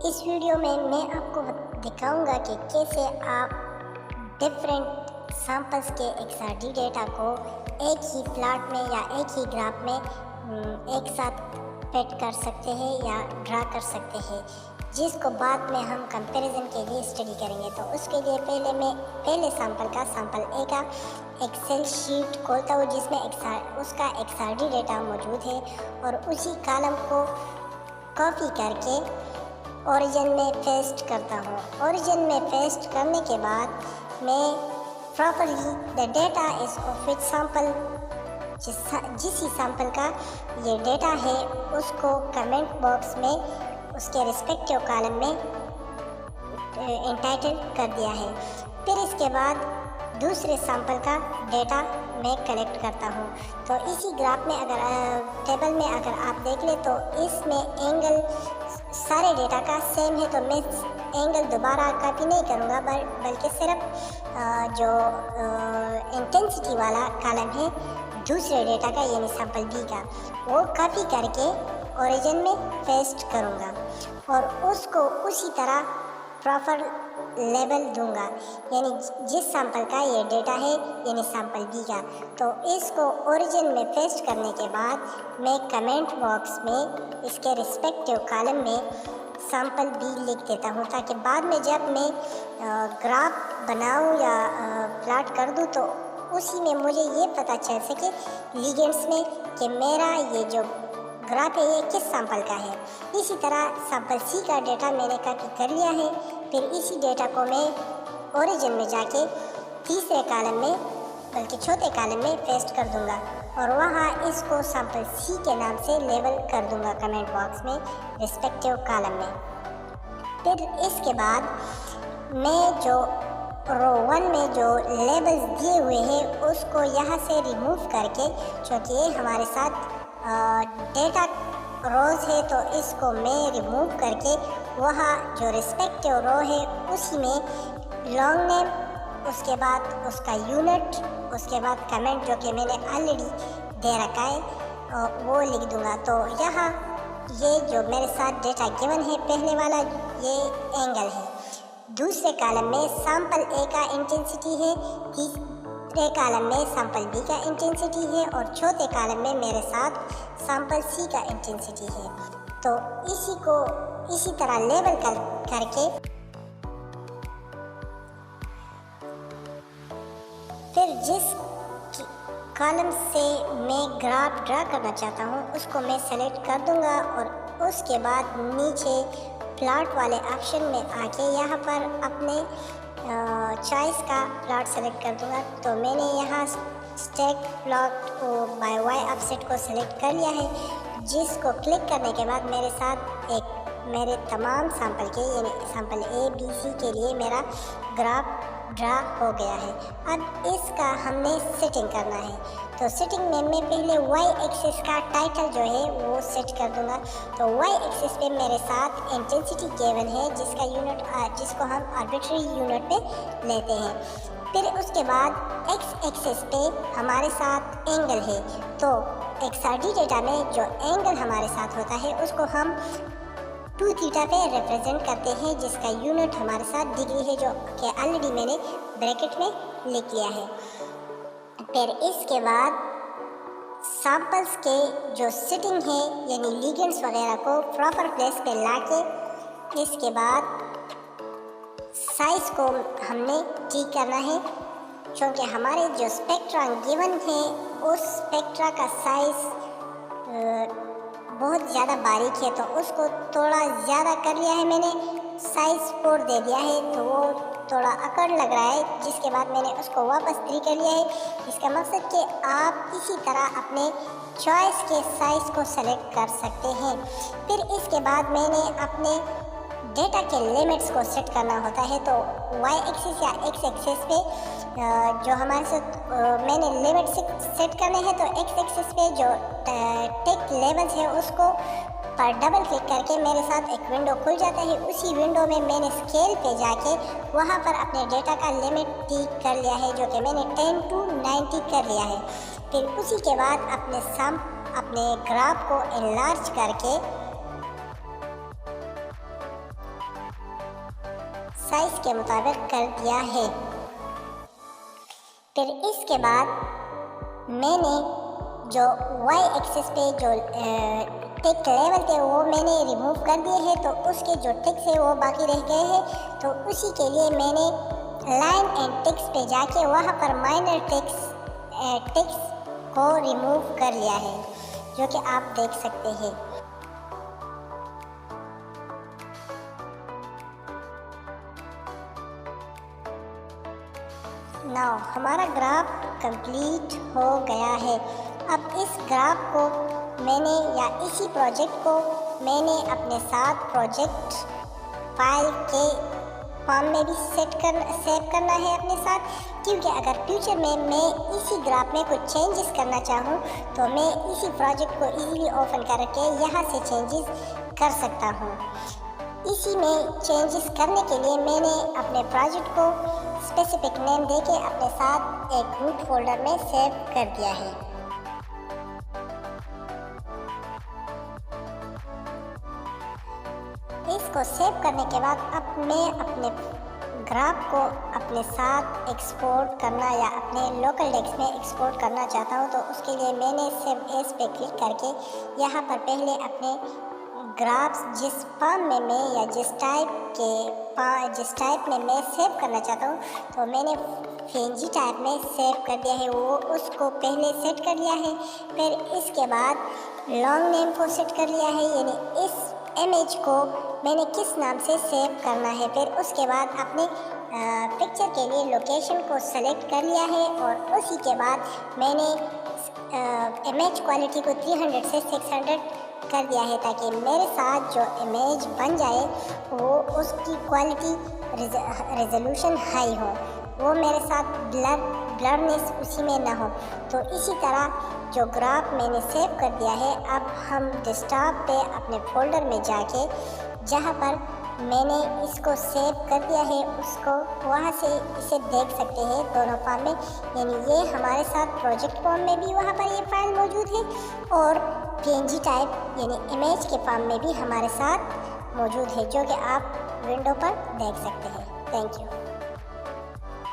इस वीडियो में मैं आपको दिखाऊंगा कि कैसे आप डिफरेंट सैंपल्स के XRD डेटा को एक ही प्लॉट में या एक ही ग्राफ में एक साथ फिट कर सकते हैं या ड्रा कर सकते हैं, जिसको बाद में हम कंपैरिजन के लिए स्टडी करेंगे। तो उसके लिए पहले सैंपल ए का एक्सेल शीट खोलता हूँ जिसमें उसका XRD डेटा मौजूद है और उसी कॉलम को कॉपी करके ओरिजिन में पेस्ट करता हूँ। ओरिजिन में पेस्ट करने के बाद मैं properly the data is of which sample, जिस ही सैंपल का ये डेटा है उसको कमेंट बॉक्स में उसके रिस्पेक्टिव कॉलम में इंटाइटल कर दिया है। फिर इसके बाद दूसरे सैंपल का डेटा मैं कलेक्ट करता हूँ। तो इसी ग्राफ में टेबल में अगर आप देख ले तो इसमें एंगल सारे डेटा का सेम है, तो मैं एंगल दोबारा कॉपी नहीं करूँगा बल्कि सिर्फ जो इंटेंसिटी वाला कॉलम है दूसरे डेटा का यानी सैंपल बी का, वो कॉपी करके ओरिजिन में पेस्ट करूँगा और उसको उसी तरह प्रॉपर लेबल दूंगा, यानी जिस सैंपल का ये डेटा है यानी सैंपल बी का। तो इसको ओरिजिन में पेस्ट करने के बाद मैं कमेंट बॉक्स में इसके रिस्पेक्टिव कॉलम में सैंपल बी लिख देता हूँ, ताकि बाद में जब मैं ग्राफ बनाऊँ या प्लॉट कर दूँ तो उसी में मुझे ये पता चल सके लिगेंड्स में कि मेरा ये जो ग्राफ है ये किस सैंपल का है। इसी तरह सैंपल सी का डेटा मैंने कॉपी कर लिया है। फिर इसी डेटा को मैं ओरिजिन में जाके तीसरे कॉलम में बल्कि चौथे कॉलम में पेस्ट कर दूंगा और वहाँ इसको सैंपल सी के नाम से लेबल कर दूंगा कमेंट बॉक्स में रिस्पेक्टिव कॉलम में। फिर इसके बाद मैं जो रो 1 में जो लेबल्स दिए हुए हैं उसको यहाँ से रिमूव करके, क्योंकि ये हमारे साथ डेटा रोज है तो इसको मैं रिमूव करके वहाँ जो रिस्पेक्टिव रो है उसी में लॉन्ग नेम, उसके बाद उसका यूनिट, उसके बाद कमेंट जो कि मैंने ऑलरेडी दे रखा है वो लिख दूंगा। तो यहाँ ये जो मेरे साथ डेटा गिवन है पहले वाला ये एंगल है, दूसरे कॉलम में सैंपल ए का इंटेंसिटी है, तीसरे कॉलम में सैंपल बी का इंटेंसिटी है और चौथे कॉलम में मेरे साथ सैंपल सी का इंटेंसिटी है। तो इसी को इसी तरह लेबल करके फिर जिस कॉलम से मैं ग्राफ ड्रा करना चाहता हूँ उसको मैं सेलेक्ट कर दूँगा और उसके बाद नीचे प्लॉट वाले ऑप्शन में आके यहाँ पर अपने चॉइस का प्लॉट सेलेक्ट कर दूँगा। तो मैंने यहाँ stack plot by Y offset को सिलेक्ट कर लिया है, जिसको क्लिक करने के बाद मेरे साथ मेरे तमाम सैंपल के यानी सैंपल ए बी सी के लिए मेरा ग्राफ ड्रा हो गया है। अब इसका हमने सेटिंग करना है, तो सेटिंग में मैं पहले वाई एक्सिस का टाइटल जो है वो सेट कर दूंगा। तो वाई एक्सिस पे मेरे साथ इंटेंसिटी गिवन है जिसका यूनिट जिसको हम आर्बिट्री यूनिट पे लेते हैं। फिर उसके बाद एक्स एक्सिस पे हमारे साथ एंगल है, तो XRD डेटा में जो एंगल हमारे साथ होता है उसको हम 2 थीटा पे रिप्रेजेंट करते हैं, जिसका यूनिट हमारे साथ डिग्री है जो कि ऑलरेडी मैंने ब्रैकेट में लिख लिया है। फिर इसके बाद सैंपल्स के जो सिटिंग है यानी लिगेंड्स वगैरह को प्रॉपर प्लेस पे लाके इसके बाद साइज़ को हमने ठीक करना है, क्योंकि हमारे जो स्पेक्ट्रा गिवन थे उस स्पेक्ट्रा का साइज़ बहुत ज़्यादा बारीक है, तो उसको थोड़ा ज़्यादा कर लिया है मैंने, साइज़ 4 दे दिया है, तो वो थोड़ा अकड़ लग रहा है, जिसके बाद मैंने उसको वापस 3 कर लिया है। इसका मकसद कि आप इसी तरह अपने चॉइस के साइज़ को सेलेक्ट कर सकते हैं। फिर इसके बाद मैंने अपने डेटा के लिमिट्स को सेट करना होता है, तो वाई एक्सिस या एक्स एक्सिस पे जो हमारे साथ मैंने लिमिट सेट करने हैं, तो एक्स एक्सिस पे जो टेक लेवल्स है उसको पर डबल क्लिक करके मेरे साथ एक विंडो खुल जाता है। उसी विंडो में मैंने स्केल पे जाके वहाँ पर अपने डेटा का लिमिट ठीक कर लिया है, जो कि मैंने 10 to 90 कर लिया है। फिर उसी के बाद अपने ग्राफ को एनलार्ज करके साइज़ के मुताबिक कर दिया है। फिर इसके बाद मैंने जो वाई एक्सिस पे जो टिक लेवल थे वो मैंने रिमूव कर दिए हैं, तो उसके जो टिक्स है वो बाकी रह गए हैं। तो उसी के लिए मैंने लाइन एंड टिक्स पे जाके वहाँ पर माइनर टिक्स को रिमूव कर लिया है, जो कि आप देख सकते हैं। नाउ हमारा ग्राफ कंप्लीट हो गया है। अब इस ग्राफ को मैंने या इसी प्रोजेक्ट को मैंने अपने साथ प्रोजेक्ट फाइल के फॉर्म में भी सेव करना है अपने साथ, क्योंकि अगर फ्यूचर में मैं इसी ग्राफ में कुछ चेंजेस करना चाहूँ तो मैं इसी प्रोजेक्ट को इजीली ओपन करके यहाँ से चेंजेस कर सकता हूँ। इसी में चेंजेस करने के लिए मैंने अपने प्रोजेक्ट को स्पेसिफिक नेम देके अपने साथ एक रूट फोल्डर में सेव कर दिया है। इसको सेव करने के बाद अब मैं अपने ग्राफ को अपने साथ एक्सपोर्ट करना या अपने लोकल डेस्क में एक्सपोर्ट करना चाहता हूँ, तो उसके लिए मैंने सेव एज पे क्लिक करके यहाँ पर पहले अपने ग्राफ्स जिस फॉर्म में मैं या जिस टाइप में मैं सेव करना चाहता हूँ, तो मैंने PNG टाइप में सेव कर दिया है, वो उसको पहले सेट कर लिया है। फिर इसके बाद लॉन्ग नेम को सेट कर लिया है, यानी इस इमेज को मैंने किस नाम से सेव करना है। फिर उसके बाद अपने पिक्चर के लिए लोकेशन को सेलेक्ट कर लिया है, और उसी के बाद मैंने इमेज क्वालिटी को 300 से 600 कर दिया है, ताकि मेरे साथ जो इमेज बन जाए वो उसकी क्वालिटी रेजोल्यूशन हाई हो, वो मेरे साथ ब्लरनेस उसी में ना हो। तो इसी तरह जो ग्राफ मैंने सेव कर दिया है, अब हम डेस्कटॉप पे अपने फोल्डर में जाके जहाँ पर मैंने इसको सेव कर दिया है उसको वहाँ से इसे देख सकते हैं दोनों फॉर्म में, यानी ये हमारे साथ प्रोजेक्ट फॉर्म में भी वहाँ पर ये फाइल मौजूद है, और PNG टाइप यानी इमेज के फॉर्म में भी हमारे साथ मौजूद है, जो कि आप विंडो पर देख सकते हैं। Thank you.